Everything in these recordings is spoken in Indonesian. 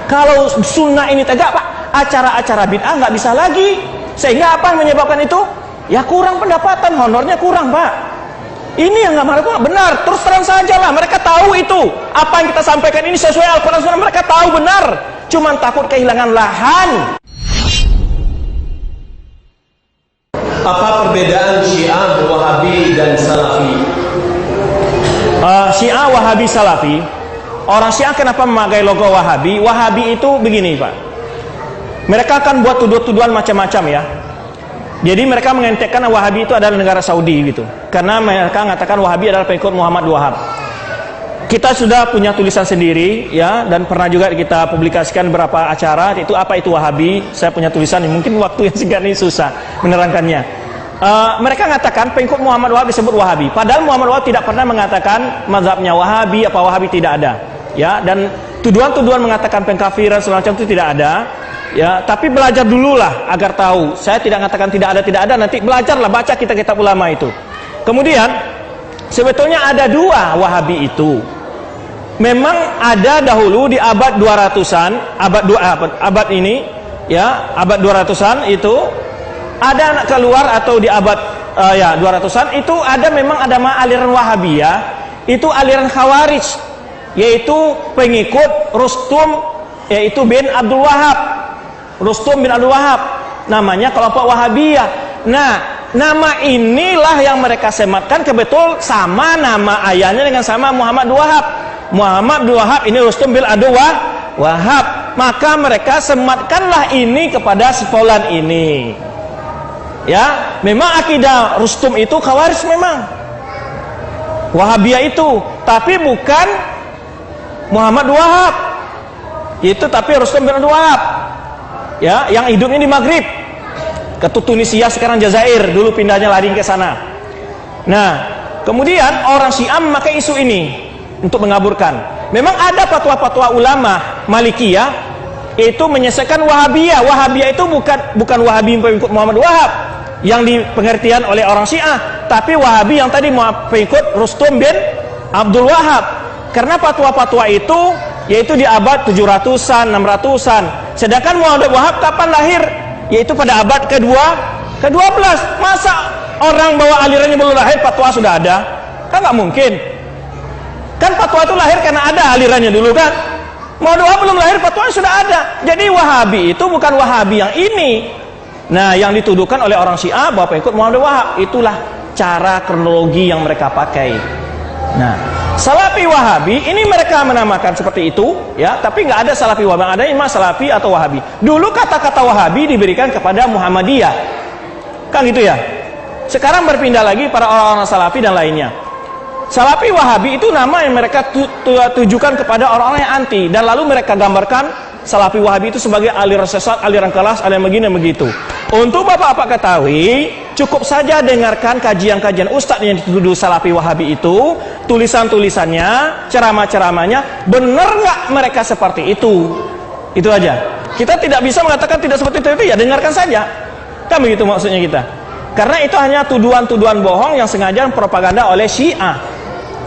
Kalau sunnah ini tegak, Pak, acara-acara bid'ah nggak bisa lagi. Sehingga apa yang menyebabkan itu? Ya kurang pendapatan, honornya kurang, Pak. Ini yang nggak marah, Pak. Benar, terus terang saja lah. Mereka tahu itu. Apa yang kita sampaikan ini sesuai Al-Quran Sunnah. Mereka tahu benar. Cuman takut kehilangan lahan. Apa perbedaan Syiah, Wahabi, dan Salafi? Syiah, Wahabi, Salafi. Orang Syiah kenapa memakai logo Wahabi? Wahabi itu begini, Pak. Mereka akan buat tuduhan macam-macam ya. Jadi mereka mengentekkan Wahabi itu adalah negara Saudi gitu. Karena mereka mengatakan Wahabi adalah pengikut Muhammad Wahab. Kita sudah punya tulisan sendiri ya, dan pernah juga kita publikasikan beberapa acara itu apa itu Wahabi. Saya punya tulisan, mungkin waktu yang singkat ini susah menerangkannya. Mereka mengatakan pengikut Muhammad Wahab disebut Wahabi. Padahal Muhammad Wahab tidak pernah mengatakan mazhabnya Wahabi, apa Wahabi tidak ada. Ya, dan tuduhan-tuduhan mengatakan pengkafiran semacam itu tidak ada. Ya, tapi belajar dululah agar tahu. Saya tidak mengatakan tidak ada, nanti belajarlah, baca kitab-kitab ulama itu. Kemudian sebetulnya ada dua Wahabi itu. Memang ada dahulu di abad 200-an, abad ini ya, abad 200-an itu ada anak keluar, atau di abad 200-an itu ada memang ada aliran Wahabiyah, itu aliran Khawarij, yaitu pengikut Rustum, yaitu bin Abdul Wahab. Rustum bin Abdul Wahab namanya kelompok Wahabiyah. Nah, nama inilah yang mereka sematkan, kebetul sama nama ayahnya dengan sama Muhammad Wahab. Muhammad Wahab ini Rustum bin Abdul Wahab. Maka mereka sematkanlah ini kepada sepolan ini. Ya, memang akidah Rustum itu Khawarij memang. Wahabiyah itu, tapi bukan Muhammad Wahab. Itu tapi Rustum bin Abdul Wahab. Ya, yang hidupnya di Maghrib, ke Tunisia sekarang Jazair, dulu pindahnya lari ke sana. Nah, kemudian orang Syiah memakai isu ini untuk mengaburkan. Memang ada fatwa-fatwa ulama Malikiyah itu menyelesaikan Wahabiyah. Wahabiyah itu bukan Wahabi pengikut Muhammad Wahab yang dipengertian oleh orang Syiah, tapi Wahabi yang tadi pengikut Rustum bin Abdul Wahab. Karena fatwa-fatwa itu yaitu di abad 700-an, 600-an. Sedangkan Muhammad Wahab kapan lahir? Yaitu pada abad ke-12. Masa orang bawa alirannya belum lahir fatwa sudah ada? Kan nggak mungkin. Kan fatwa itu lahir karena ada alirannya dulu kan? Muhammad Wahab belum lahir, fatwa sudah ada. Jadi Wahabi itu bukan Wahabi yang ini. Nah, yang dituduhkan oleh orang Syiah bahwa pengikut Muhammad Wahab, itulah cara kronologi yang mereka pakai. Nah, Salafi Wahabi ini mereka menamakan seperti itu ya, tapi nggak ada Salafi Wahabi, ada imam Salafi atau Wahabi. Dulu kata-kata Wahabi diberikan kepada Muhammadiyah, kan gitu ya. Sekarang berpindah lagi para orang-orang Salafi dan lainnya. Salafi Wahabi itu nama yang mereka tujukan kepada orang-orang yang anti, dan lalu mereka gambarkan Salafi Wahabi itu sebagai aliran sesat, aliran kelas, aliran begini begitu. Untuk bapak-bapak ketahui, cukup saja dengarkan kajian-kajian ustadz yang dituduh Salafi Wahabi itu, tulisan-tulisannya, ceramah-ceramahnya, benar nggak mereka seperti itu? Itu aja. Kita tidak bisa mengatakan tidak seperti itu ya, dengarkan saja. Kan begitu maksudnya kita. Karena itu hanya tuduhan-tuduhan bohong yang sengaja propaganda oleh Syiah.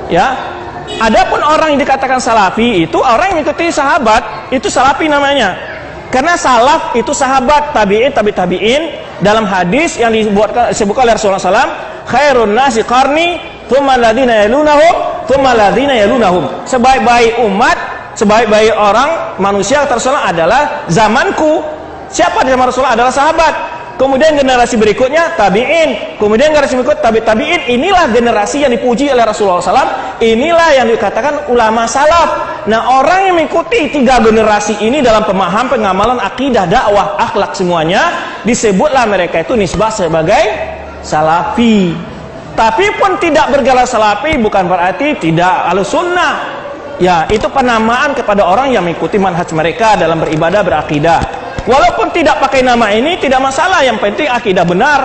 Ya. Adapun orang yang dikatakan Salafi itu orang yang mengikuti sahabat, itu Salafi namanya. Karena salaf itu sahabat, tabi'in, tabi'in. Dalam hadis yang disebutkan oleh Rasulullah SAW, khairun nasi qarni, thumma alladhina yalunahum, thumma alladhina yalunahum. Sebaik-baik umat, sebaik-baik orang manusia tersolah adalah zamanku. Siapa di zaman Rasulullah? Adalah sahabat. Kemudian generasi berikutnya tabi'in, kemudian generasi berikut tabi'in. Inilah generasi yang dipuji oleh Rasulullah SAW. Inilah yang dikatakan ulama salaf. Nah, orang yang mengikuti tiga generasi ini dalam pemahaman, pengamalan, akidah, dakwah, akhlak semuanya, disebutlah mereka itu nisbah sebagai salafi. Tapi pun tidak bergelar salafi bukan berarti tidak ahlussunnah. Ya, itu penamaan kepada orang yang mengikuti manhaj mereka dalam beribadah, berakidah. Walaupun tidak pakai nama ini tidak masalah, yang penting akidah benar.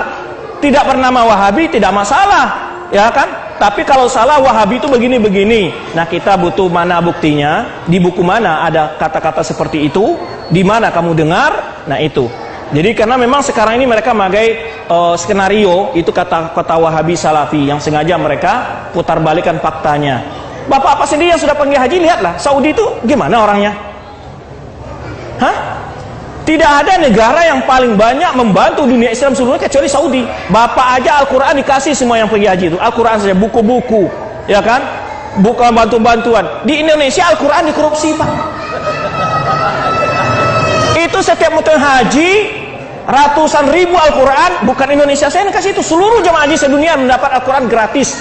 Tidak bernama Wahabi tidak masalah, ya kan? Tapi kalau salah Wahabi itu begini-begini. Nah, kita butuh mana buktinya? Di buku mana ada kata-kata seperti itu? Di mana kamu dengar? Nah, itu. Jadi karena memang sekarang ini mereka memakai skenario itu kata-kata Wahabi Salafi yang sengaja mereka putar balikan faktanya. Bapak-bapak sendiri yang sudah pergi haji, lihatlah Saudi itu gimana orangnya. Hah? Tidak ada negara yang paling banyak membantu dunia Islam seluruhnya kecuali Saudi. Bapak aja Al-Quran dikasih semua yang pergi haji itu. Al-Quran saja, buku-buku, ya kan? Bukan bantuan-bantuan. Di Indonesia Al-Quran dikorupsi, Pak. Itu setiap musim haji ratusan ribu Al-Quran, bukan Indonesia saya yang kasih itu, seluruh jemaah haji sedunia mendapat Al-Quran gratis.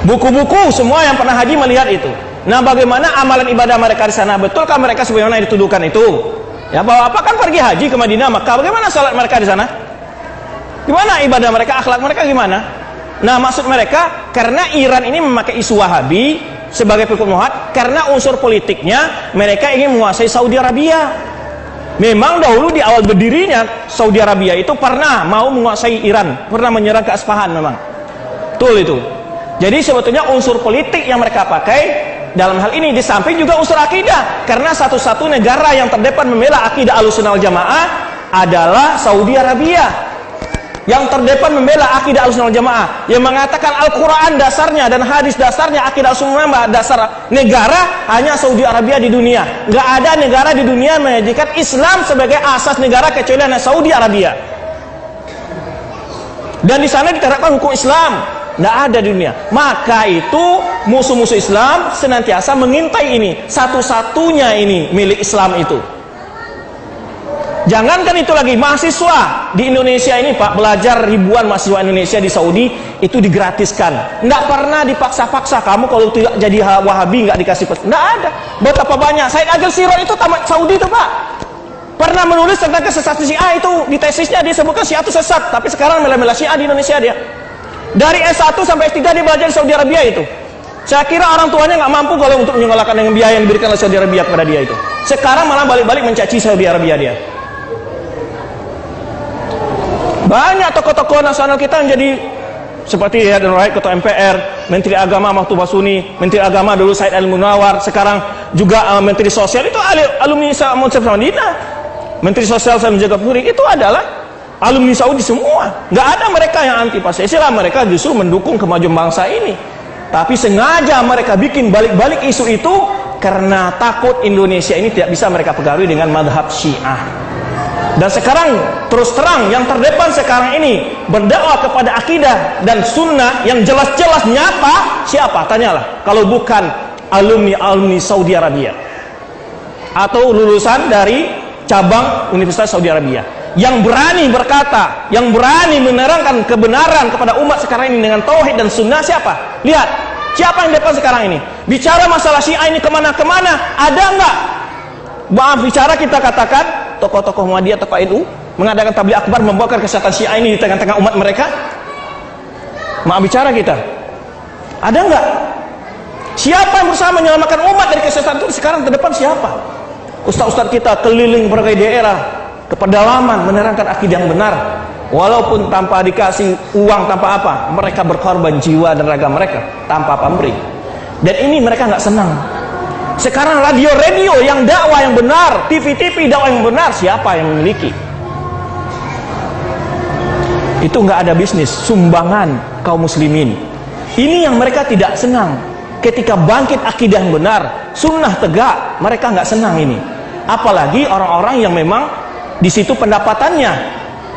Buku-buku semua yang pernah haji melihat itu. Nah, bagaimana amalan ibadah mereka di sana? Betulkah mereka sebagaimana dituduhkan itu? Ya, bahwa apa kan pergi haji ke Madinah, Makkah, bagaimana salat mereka di sana? Gimana ibadah mereka, akhlak mereka gimana? Nah, maksud mereka karena Iran ini memakai isu Wahabi sebagai pengikut Muhammad, karena unsur politiknya mereka ingin menguasai Saudi Arabia. Memang dahulu di awal berdirinya Saudi Arabia itu pernah mau menguasai Iran, pernah menyerang ke Asfahan memang. Betul itu. Jadi sebetulnya unsur politik yang mereka pakai dalam hal ini, di samping juga unsur akidah, karena satu-satu negara yang terdepan membela akidah Ahlussunnah wal Jamaah adalah Saudi Arabia. Yang terdepan membela akidah Ahlussunnah wal Jamaah, yang mengatakan Al-Quran dasarnya dan hadis dasarnya, akidah Ahlussunnah wal Jamaah dasar negara hanya Saudi Arabia di dunia. Nggak ada negara di dunia menjadikan Islam sebagai asas negara kecuali hanya Saudi Arabia. Dan di sana diterapkan hukum Islam. Tidak ada di dunia. Maka itu musuh-musuh Islam senantiasa mengintai ini. Satu-satunya ini milik Islam itu. Jangankan itu lagi, mahasiswa di Indonesia ini, Pak, belajar ribuan mahasiswa Indonesia di Saudi itu digratiskan. Tidak pernah dipaksa-paksa. Kamu kalau tidak jadi Wahabi nggak dikasih. Tidak ada. Betapa banyak. Said Agil Siraj itu tamat Saudi itu, Pak. Pernah menulis tentang kesesatan Syiah itu. Di tesisnya dia sebutkan Syiah itu sesat. Tapi sekarang mela-mela Syiah di Indonesia dia. Dari S1 sampai S3 dia belajar di Saudi Arabia itu. Saya kira orang tuanya nggak mampu kalau untuk menyekolahkan dengan biaya yang diberikan oleh Saudi Arabia kepada dia itu. Sekarang malah balik-balik mencaci Saudi Arabia dia. Banyak tokoh-tokoh nasional kita yang jadi seperti Haidar Nurait, Ketua MPR, Menteri Agama Mahfud Basuni, Menteri Agama dulu Said Al-Munawar, sekarang juga Menteri Sosial itu alumni Madinah. Menteri Sosial saya menjaga Puri itu adalah alumni Saudi semua. Nggak ada mereka yang anti Pancasila, mereka justru mendukung kemajuan bangsa ini. Tapi sengaja mereka bikin balik-balik isu itu karena takut Indonesia ini tidak bisa mereka pengaruhi dengan madhab Syiah. Dan sekarang terus terang yang terdepan sekarang ini berdakwah kepada akidah dan sunnah yang jelas-jelas nyata, siapa? Tanyalah. Kalau bukan alumni Saudi Arabia atau lulusan dari cabang Universitas Saudi Arabia, yang berani berkata, yang berani menerangkan kebenaran kepada umat sekarang ini dengan tauhid dan sunnah, siapa? Lihat, siapa yang depan sekarang ini? Bicara masalah Syiah ini kemana-kemana, ada enggak? Maaf bicara kita katakan, tokoh-tokoh Muhammadiyah, tokoh NU, mengadakan tabligh akbar, membawakan kesesatan Syiah ini di tengah-tengah umat mereka. Maaf bicara kita, ada enggak? Siapa yang berusaha menyelamatkan umat dari kesesatan itu sekarang terdepan siapa? Ustaz-ustaz kita keliling berbagai daerah, ke pedalaman menerangkan akidah yang benar, walaupun tanpa dikasih uang, tanpa apa, mereka berkorban jiwa dan raga mereka tanpa pemberi. Dan ini mereka nggak senang. Sekarang radio-radio yang dakwah yang benar, TV-TV dakwah yang benar, siapa yang memiliki? Itu nggak ada bisnis, sumbangan kaum muslimin. Ini yang mereka tidak senang. Ketika bangkit akidah yang benar, sunnah tegak, mereka nggak senang ini. Apalagi orang-orang yang memang di situ pendapatannya.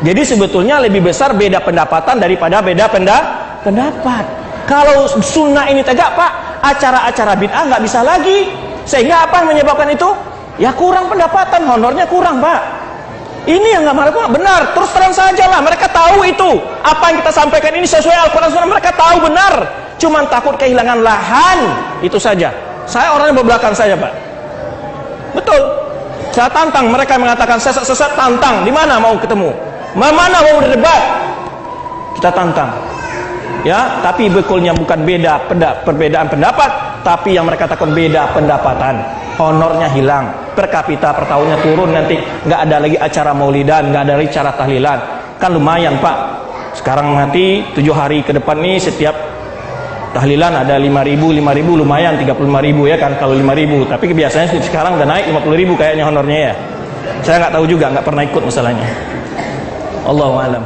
Jadi sebetulnya lebih besar beda pendapatan daripada beda pendapat. Kalau sunnah ini tegak, Pak, acara-acara bid'ah nggak bisa lagi. Sehingga apa yang menyebabkan itu? Ya kurang pendapatan, honornya kurang, Pak. Ini yang nggak mau benar. Terus terang saja lah, mereka tahu itu. Apa yang kita sampaikan ini sesuai Al-Quran Sunnah, mereka tahu benar. Cuman takut kehilangan lahan, itu saja. Saya orang yang berbelakang saja, Pak. Betul. Saya tantang mereka yang mengatakan sesat-sesat, tantang. Di mana mau ketemu? Mana mau berdebat? Kita tantang. Ya, tapi bekulnya bukan perbedaan pendapat, tapi yang mereka katakan beda pendapatan. Honornya hilang, per kapita per tahunnya turun, nanti nggak ada lagi acara maulidan, nggak ada lagi acara tahlilan. Kan lumayan, Pak. Sekarang nanti 7 hari ke depan nih setiap tahlilan ada 5.000 lumayan, 35.000 ya kan kalau 5.000. Tapi biasanya sekarang udah naik 50.000 kayaknya honornya ya. Saya nggak tahu juga, nggak pernah ikut masalahnya. Allahu a'lam.